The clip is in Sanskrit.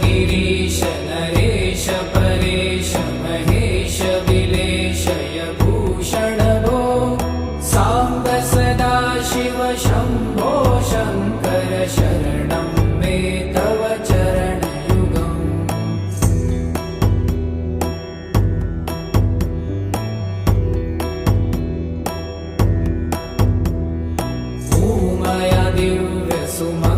गिरीश नरेश परेश महेश विलेशय भूषण भो साम्ब सदा शिव शम्भो शङ्कर शरणं मे तव चरणयुगम् ॐ मया दिव्य सुमा